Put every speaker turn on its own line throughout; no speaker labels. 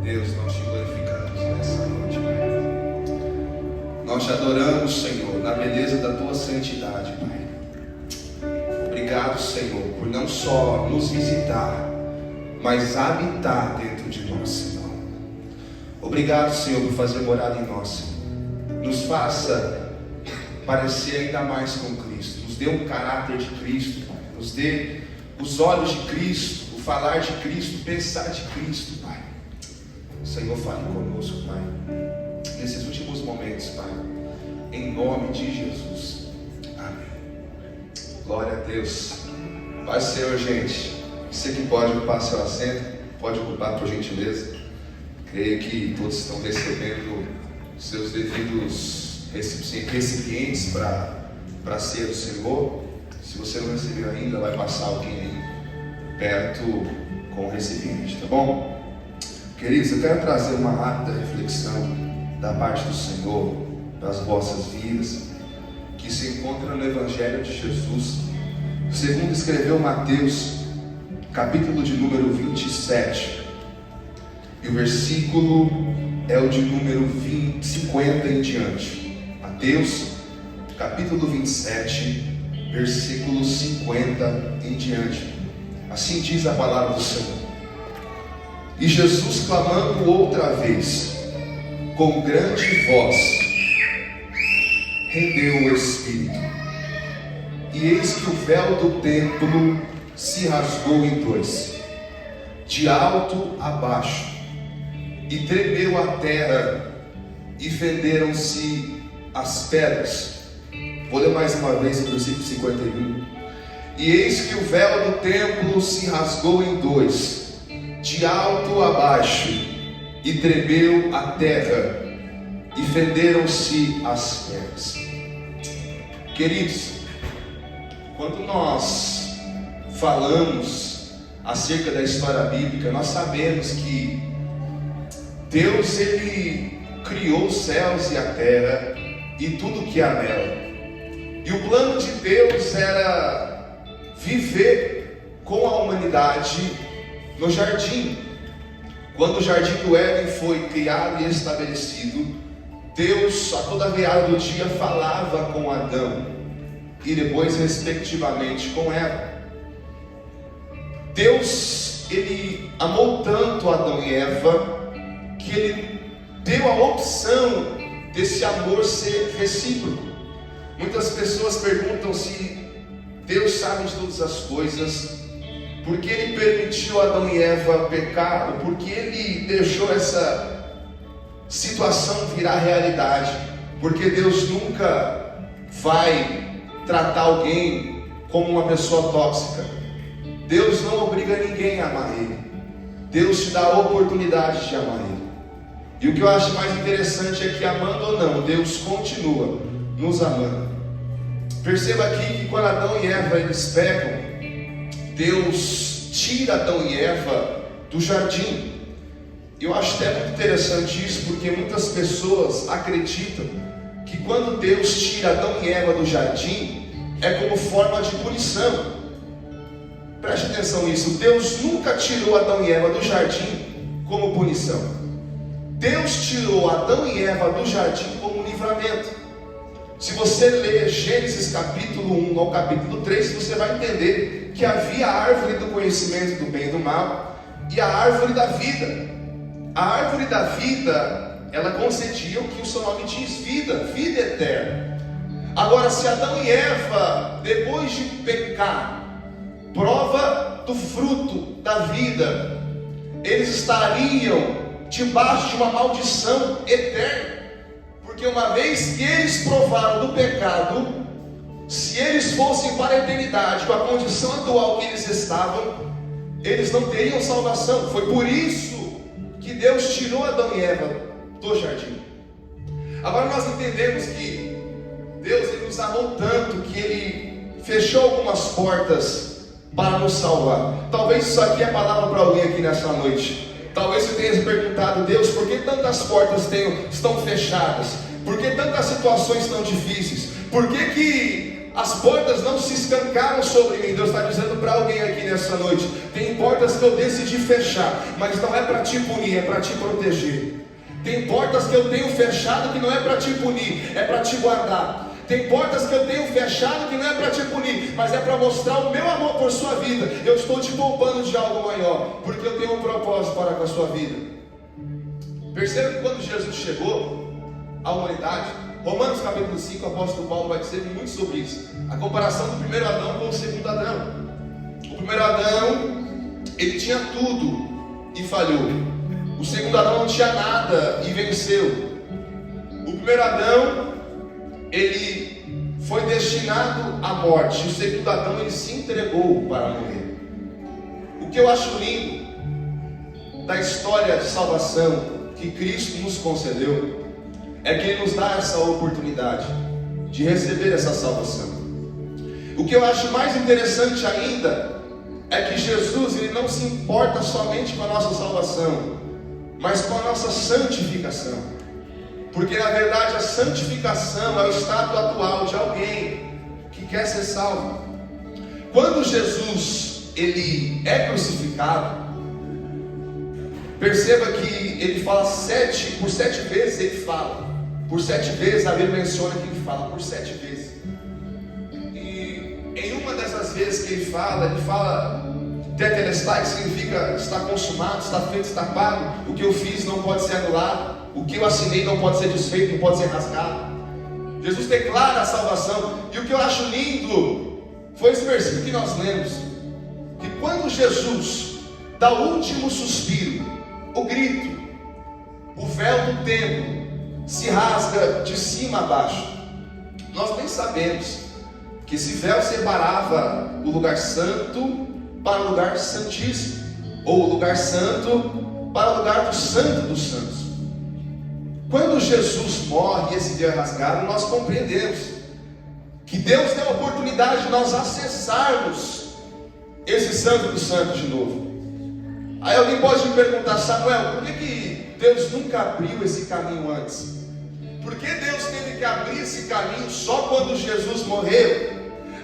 Deus, nós te glorificamos nessa noite, Pai. Nós te adoramos, Senhor, na beleza da tua santidade, Pai. Obrigado, Senhor, por não só nos visitar, mas habitar dentro de nós, Senhor. Obrigado, Senhor, por fazer morada em nós, Senhor. Nos faça parecer ainda mais com Cristo. Nos dê um caráter de Cristo, Pai. Nos dê os olhos de Cristo, o falar de Cristo, o pensar de Cristo, Pai. Senhor, fale conosco, Pai, nesses últimos momentos, Pai, em nome de Jesus. Amém. Glória a Deus. Pai, Senhor, gente, você que pode ocupar seu assento, pode ocupar por gentileza. Creio que todos estão recebendo seus devidos recipientes para ser do Senhor. Se você não recebeu ainda, vai passar alguém aí perto com o recipiente, tá bom? Queridos, eu quero trazer uma rápida reflexão da parte do Senhor para as vossas vidas, que se encontra no Evangelho de Jesus, segundo escreveu Mateus, capítulo de número 27, e o versículo é o de número 50 em diante. Mateus, capítulo 27, versículo 50 em diante. Assim diz a palavra do Senhor. E Jesus, clamando outra vez, com grande voz, rendeu o Espírito. E eis que o véu do templo se rasgou em dois, de alto a baixo, e tremeu a terra, e fenderam-se as pedras. Vou ler mais uma vez o versículo 51. E eis que o véu do templo se rasgou em dois, de alto a baixo, e tremeu a terra, e fenderam-se as pedras. Queridos, quando nós falamos acerca da história bíblica, nós sabemos que Deus, Ele criou os céus e a terra, e tudo que há nela. E o plano de Deus era viver com a humanidade no jardim. Quando o jardim do Éden foi criado e estabelecido, Deus, a toda virada do dia, falava com Adão e depois respectivamente com Eva. Deus, Ele amou tanto Adão e Eva que Ele deu a opção desse amor ser recíproco. Muitas pessoas perguntam se Deus sabe de todas as coisas, porque Ele permitiu Adão e Eva pecar, ou porque Ele deixou essa situação virar realidade, porque Deus nunca vai tratar alguém como uma pessoa tóxica. Deus não obriga ninguém a amar Ele. Deus te dá a oportunidade de amar Ele. E o que eu acho mais interessante é que, amando ou não, Deus continua nos amando. Perceba aqui que quando Adão e Eva eles pecam, Deus tira Adão e Eva do jardim. Eu acho até muito interessante isso, porque muitas pessoas acreditam que quando Deus tira Adão e Eva do jardim, é como forma de punição. Preste atenção nisso. Deus nunca tirou Adão e Eva do jardim como punição. Deus tirou Adão e Eva do jardim como livramento. Se você ler Gênesis capítulo 1 ao capítulo 3, você vai entender que havia a árvore do conhecimento do bem e do mal e a árvore da vida. A árvore da vida, ela concedia o que o seu nome diz, vida eterna. Agora, se Adão e Eva, depois de pecar, prova do fruto da vida, eles estariam debaixo de uma maldição eterna. Porque uma vez que eles provaram do pecado, se eles fossem para a eternidade com a condição atual que eles estavam, eles não teriam salvação. Foi por isso que Deus tirou Adão e Eva do jardim. Agora nós entendemos que Deus ele nos amou tanto que Ele fechou algumas portas para nos salvar. Talvez isso aqui é palavra para alguém aqui nessa noite. Talvez você tenha se perguntado: Deus, por que tantas portas estão fechadas? Por que tantas situações tão difíceis? Por que As portas não se escancaram sobre mim. Deus está dizendo para alguém aqui nessa noite: tem portas que eu decidi fechar, mas não é para te punir, é para te proteger. Tem portas que eu tenho fechado que não é para te punir, é para te guardar. Tem portas que eu tenho fechado que não é para te punir, mas é para mostrar o meu amor por sua vida. Eu estou te poupando de algo maior, porque eu tenho um propósito para com a sua vida. Perceba que quando Jesus chegou à humanidade, Romanos capítulo 5, o apóstolo Paulo vai dizer muito sobre isso. A comparação do primeiro Adão com o segundo Adão. O primeiro Adão, ele tinha tudo e falhou. O segundo Adão não tinha nada e venceu. O primeiro Adão, ele foi destinado à morte. O segundo Adão, ele se entregou para morrer. O que eu acho lindo da história de salvação que Cristo nos concedeu é que Ele nos dá essa oportunidade de receber essa salvação. O que eu acho mais interessante ainda é que Jesus, Ele não se importa somente com a nossa salvação, mas com a nossa santificação. Porque na verdade a santificação é o estado atual de alguém que quer ser salvo. Quando Jesus, Ele é crucificado, perceba que Ele fala por 7 vezes Ele fala. Por 7 vezes a Bíblia menciona que Ele fala por 7 vezes. E em uma dessas vezes que Ele fala tetelestai, que significa está consumado, está feito, está pago. O que eu fiz não pode ser anulado. O que eu assinei não pode ser desfeito, não pode ser rasgado. Jesus declara a salvação. E o que eu acho lindo foi esse versículo que nós lemos, que quando Jesus dá o último suspiro, o grito, o véu do templo se rasga de cima a baixo. Nós bem sabemos que esse véu separava o lugar santo para o lugar santíssimo, ou o lugar santo para o lugar do santo dos santos. Quando Jesus morre e esse véu é rasgado, nós compreendemos que Deus deu a oportunidade de nós acessarmos esse santo dos santos de novo. Aí alguém pode me perguntar: Samuel, por que Deus nunca abriu esse caminho antes? Por que Deus teve que abrir esse caminho só quando Jesus morreu?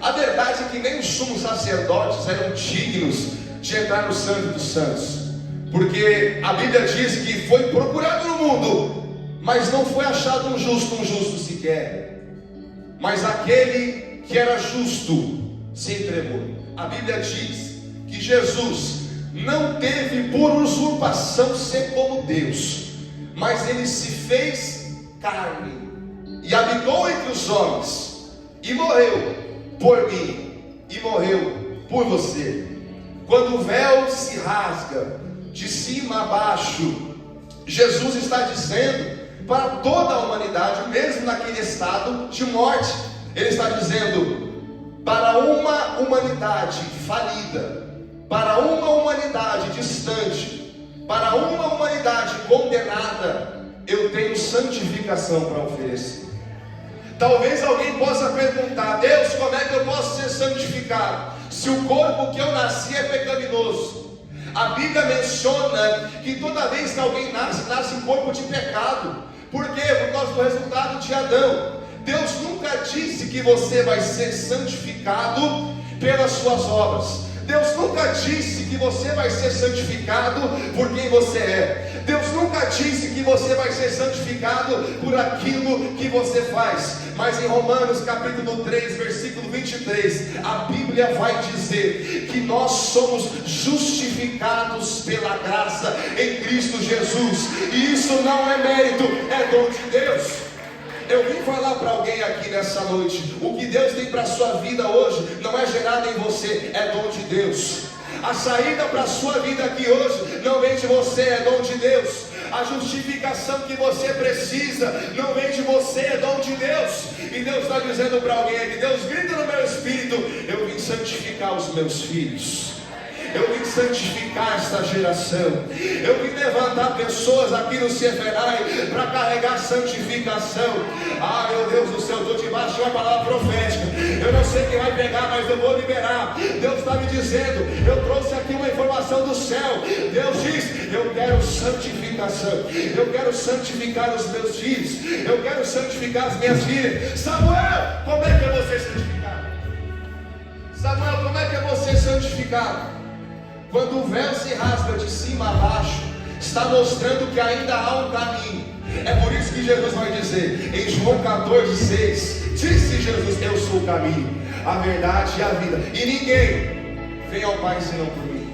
A verdade é que nem os sumos sacerdotes eram dignos de entrar no Santo dos Santos, porque a Bíblia diz que foi procurado no mundo, mas não foi achado um justo sequer. Mas aquele que era justo se entregou. A Bíblia diz que Jesus não teve por usurpação ser como Deus, mas Ele se fez carne e habitou entre os homens e morreu por mim e morreu por você. Quando o véu se rasga de cima a baixo, Jesus está dizendo para toda a humanidade, mesmo naquele estado de morte, Ele está dizendo: para uma humanidade falida, para uma humanidade distante, para uma humanidade condenada, eu tenho santificação para oferecer. Talvez alguém possa perguntar: Deus, como é que eu posso ser santificado se o corpo que eu nasci é pecaminoso? A Bíblia menciona que toda vez que alguém nasce em corpo de pecado. Por quê? Por causa do resultado de Adão. Deus nunca disse que você vai ser santificado pelas suas obras. Deus nunca disse que você vai ser santificado por quem você é. Deus nunca disse que você vai ser santificado por aquilo que você faz. Mas em Romanos capítulo 3, versículo 23, a Bíblia vai dizer que nós somos justificados pela graça em Cristo Jesus. E isso não é mérito, é dom de Deus. Eu vim falar para alguém aqui nessa noite: o que Deus tem para a sua vida hoje não é gerado em você, é dom de Deus. A saída para a sua vida aqui hoje não vem de você, é dom de Deus. A justificação que você precisa não vem de você, é dom de Deus. E Deus está dizendo para alguém aqui: Deus grita no meu espírito: eu vim santificar os meus filhos. Eu vim santificar esta geração. Eu vim levantar pessoas aqui no Ceferai para carregar santificação. Ah, meu Deus do céu, eu estou debaixo de uma palavra profética. Eu não sei quem vai pegar, mas eu vou liberar. Deus está me dizendo, eu trouxe aqui uma informação do céu. Deus diz: eu quero santificação. Eu quero santificar os meus filhos. Eu quero santificar as minhas filhas. Samuel, como é que eu vou ser santificado? Samuel, como é que é você santificado? Quando o véu se rasga de cima a baixo, está mostrando que ainda há um caminho. É por isso que Jesus vai dizer em João 14,6: disse Jesus: eu sou o caminho, a verdade e a vida, e ninguém vem ao Pai senão por mim.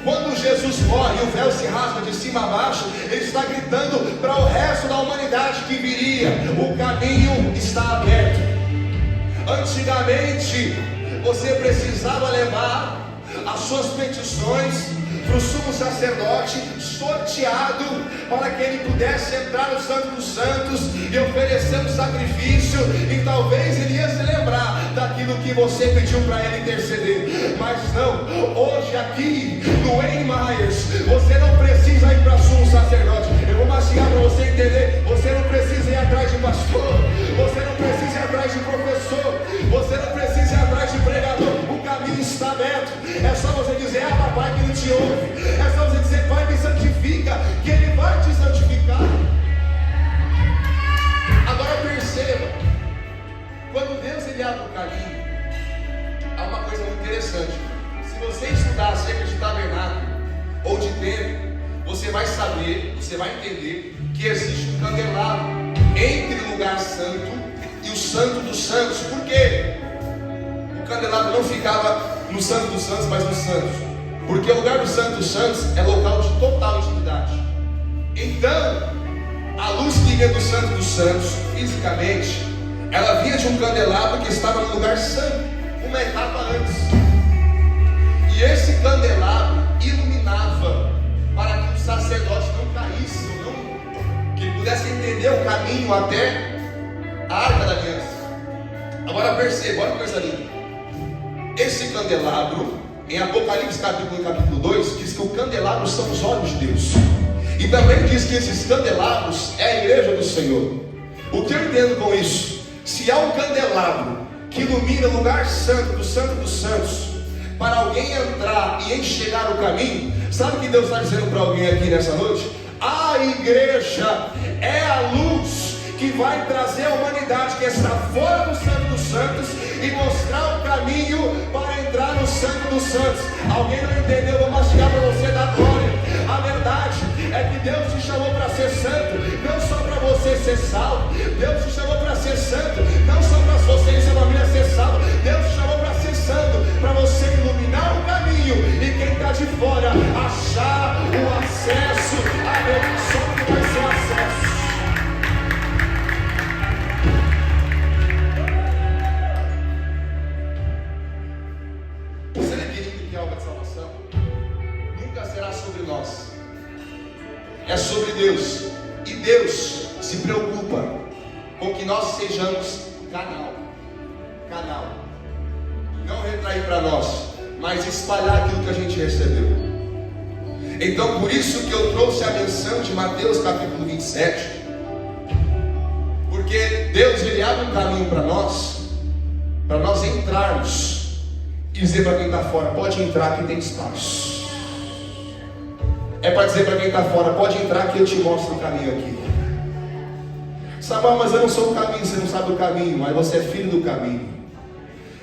Quando Jesus morre, o véu se rasga de cima a baixo, ele está gritando para o resto da humanidade que viria: o caminho está aberto. Antigamente, você precisava levar as suas petições para o sumo sacerdote, sorteado, para que ele pudesse entrar no Santo dos Santos e oferecer um sacrifício, e talvez ele ia se lembrar daquilo que você pediu para ele interceder. Mas não, hoje aqui no Wayne Myers, você não precisa ir para sumo sacerdote. Eu vou mastigar para você entender. Você não precisa ir atrás de pastor, você não precisa ir atrás de professor, você não precisa ir atrás de pregador. O caminho está aberto. É só você dizer: ah, papai, que ele te ouve. É só você dizer: Pai, me santifica, que ele vai te santificar. Agora perceba, quando Deus ele abre o caminho, há uma coisa muito interessante. Se você estudar acerca de tabernáculo ou de templo, você vai saber, você vai entender que existe um candelabro entre o lugar santo e o santo dos santos. Por quê? O candelabro não ficava no santo dos santos, mas nos santos, porque o lugar do santo dos santos é local de total intimidade. Então, a luz que vinha do santo dos santos, fisicamente, ela vinha de um candelabro que estava no lugar santo, uma etapa antes. E esse candelabro iluminava para que o sacerdote não caísse, ou não, que ele pudesse entender o caminho até a Arca da Aliança. Agora perceba, olha que coisa linda. Esse candelabro, em Apocalipse capítulo 2, diz que o candelabro são os olhos de Deus. E também diz que esses candelabros é a igreja do Senhor. O que eu entendo com isso? Se há um candelabro que ilumina o lugar santo dos santos, para alguém entrar e enxergar o caminho, sabe o que Deus está dizendo para alguém aqui nessa noite? A igreja é a luz que vai trazer a humanidade que está fora do Santo dos Santos e mostrar o caminho para entrar no Santo dos Santos. Alguém não entendeu? Eu vou mastigar para você dar glória. A verdade é que Deus te chamou para ser santo, não só para você ser salvo. Deus te chamou para ser santo, não só para você e sua família ser salvo. Deus te chamou para ser santo, para você iluminar o caminho e quem está de fora achar o acesso a Deus. Só que vai ser acesso. É sobre Deus. E Deus se preocupa com que nós sejamos canal. Não retrair para nós, mas espalhar aquilo que a gente recebeu. Então por isso que eu trouxe a menção de Mateus capítulo 27. Porque Deus ele abre um caminho para nós entrarmos e dizer para quem está fora: pode entrar que tem espaço. É para dizer para quem está fora: pode entrar que eu te mostro o caminho aqui. Samuel, mas eu não sou o caminho. Você não sabe o caminho, mas você é filho do caminho.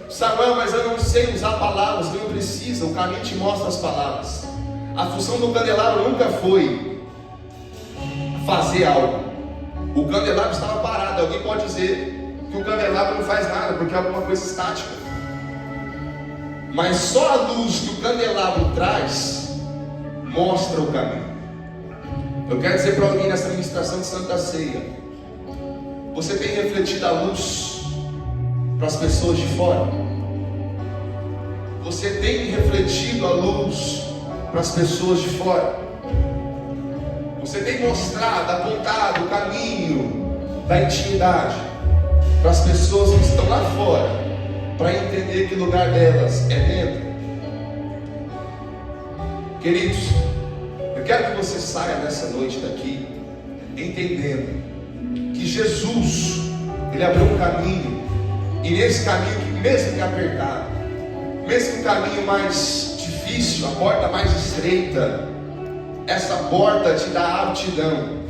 Samuel, mas eu não sei usar palavras. Não precisa, o caminho te mostra as palavras. A função do candelabro nunca foi fazer algo. O candelabro estava parado. Alguém pode dizer que o candelabro não faz nada porque é alguma coisa estática, mas só a luz que o candelabro traz mostra o caminho. Eu quero dizer para alguém nessa ministração de Santa Ceia: você tem refletido a luz para as pessoas de fora? Você tem refletido a luz para as pessoas de fora? Você tem mostrado, apontado o caminho da intimidade para as pessoas que estão lá fora, para entender que o lugar delas é dentro? Queridos, eu quero que você saia nessa noite daqui entendendo que Jesus, Ele abriu um caminho, e nesse caminho, que mesmo que apertado, mesmo que o caminho mais difícil, a porta mais estreita, essa porta te dá aptidão